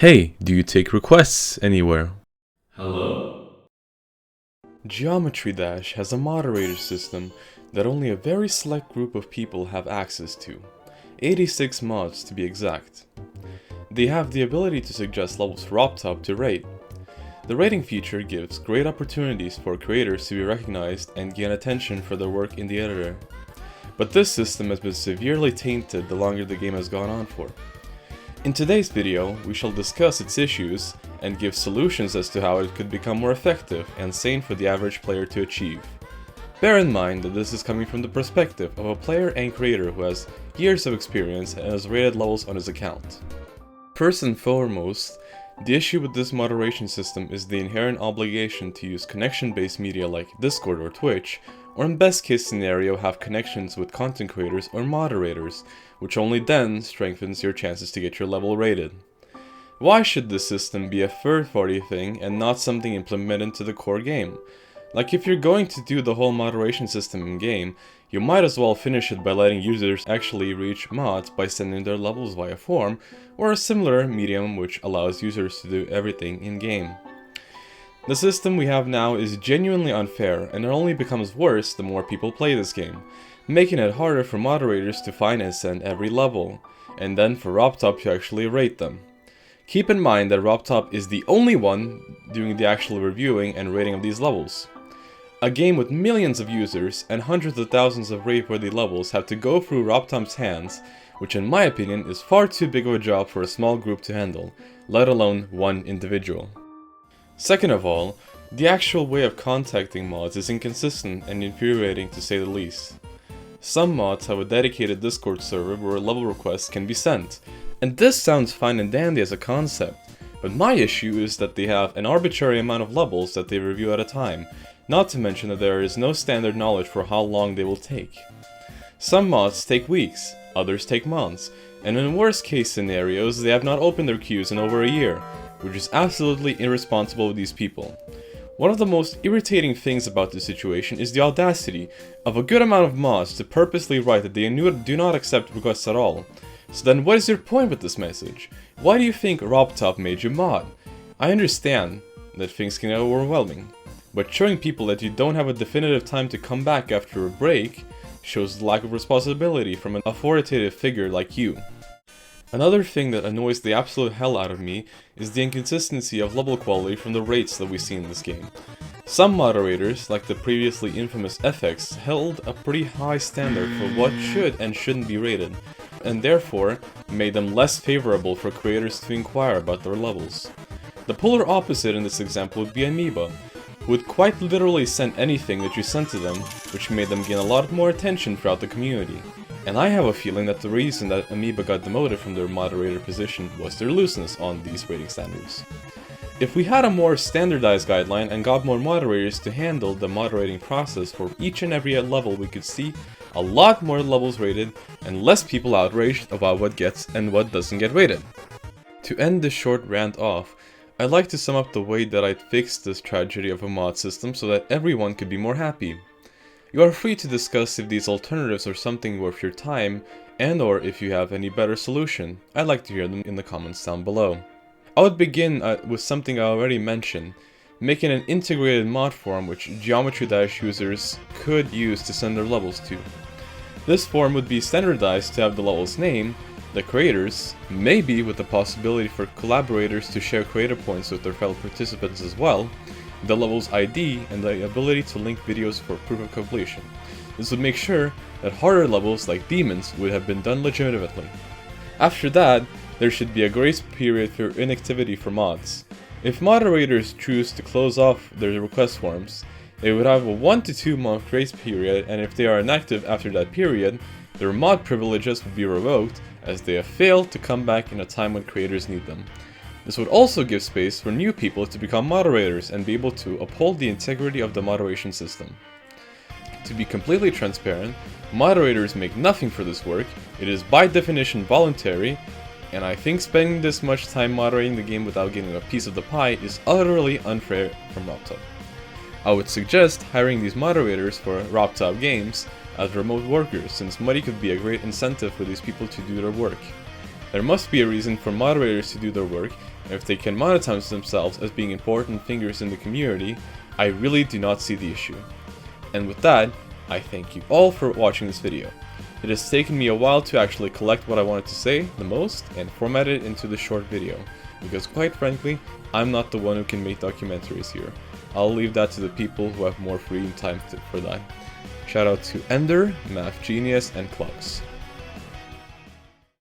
Hey, do you take requests anywhere? Hello? Geometry Dash has a moderator system that only a very select group of people have access to. 86 mods to be exact. They have the ability to suggest levels for RobTop to rate. The rating feature gives great opportunities for creators to be recognized and gain attention for their work in the editor. But this system has been severely tainted the longer the game has gone on for. In today's video, we shall discuss its issues and give solutions as to how it could become more effective and sane for the average player to achieve. Bear in mind that this is coming from the perspective of a player and creator who has years of experience and has rated levels on his account. First and foremost, the issue with this moderation system is the inherent obligation to use connection-based media like Discord or Twitch, or in best case scenario have connections with content creators or moderators, which only then strengthens your chances to get your level rated. Why should this system be a third-party thing and not something implemented into the core game? Like, if you're going to do the whole moderation system in-game, you might as well finish it by letting users actually reach mods by sending their levels via form, or a similar medium which allows users to do everything in-game. The system we have now is genuinely unfair, and it only becomes worse the more people play this game, making it harder for moderators to find and send every level, and then for RobTop to actually rate them. Keep in mind that RobTop is the only one doing the actual reviewing and rating of these levels. A game with millions of users and hundreds of thousands of rate-worthy levels have to go through RobTop's hands, which in my opinion is far too big of a job for a small group to handle, let alone one individual. Second of all, the actual way of contacting mods is inconsistent and infuriating to say the least. Some mods have a dedicated Discord server where level requests can be sent, and this sounds fine and dandy as a concept, but my issue is that they have an arbitrary amount of levels that they review at a time, not to mention that there is no standard knowledge for how long they will take. Some mods take weeks, others take months, and in worst case scenarios they have not opened their queues in over a year, which is absolutely irresponsible of these people. One of the most irritating things about this situation is the audacity of a good amount of mods to purposely write that they do not accept requests at all. So then what is your point with this message? Why do you think RobTop made you mod? I understand that things can get overwhelming, but showing people that you don't have a definitive time to come back after a break shows the lack of responsibility from an authoritative figure like you. Another thing that annoys the absolute hell out of me is the inconsistency of level quality from the rates that we see in this game. Some moderators, like the previously infamous FX, held a pretty high standard for what should and shouldn't be rated, and therefore made them less favorable for creators to inquire about their levels. The polar opposite in this example would be Amoeba, who would quite literally send anything that you sent to them, which made them gain a lot more attention throughout the community. And I have a feeling that the reason that Amoeba got demoted from their moderator position was their looseness on these rating standards. If we had a more standardized guideline and got more moderators to handle the moderating process for each and every level, we could see a lot more levels rated and less people outraged about what gets and what doesn't get rated. To end this short rant off, I'd like to sum up the way that I'd fix this tragedy of a mod system so that everyone could be more happy. You are free to discuss if these alternatives are something worth your time, and or if you have any better solution. I'd like to hear them in the comments down below. I would begin with something I already mentioned, making an integrated mod form which Geometry Dash users could use to send their levels to. This form would be standardized to have the level's name, the creators, maybe with the possibility for collaborators to share creator points with their fellow participants as well, the level's ID, and the ability to link videos for proof of completion. This would make sure that harder levels like demons would have been done legitimately. After that, there should be a grace period for inactivity for mods. If moderators choose to close off their request forms, they would have a 1 to 2 month grace period, and if they are inactive after that period, their mod privileges would be revoked as they have failed to come back in a time when creators need them. This would also give space for new people to become moderators and be able to uphold the integrity of the moderation system. To be completely transparent, moderators make nothing for this work, it is by definition voluntary, and I think spending this much time moderating the game without getting a piece of the pie is utterly unfair from RobTop. I would suggest hiring these moderators for RobTop games as remote workers, since money could be a great incentive for these people to do their work. There must be a reason for moderators to do their work, If they can monetize themselves as being important figures in the community, I really do not see the issue. And with that, I thank you all for watching this video. It has taken me a while to actually collect what I wanted to say the most and format it into the short video, because quite frankly, I'm not the one who can make documentaries here. I'll leave that to the people who have more free time for that. Shout out to Ender, Math Genius, and Clux.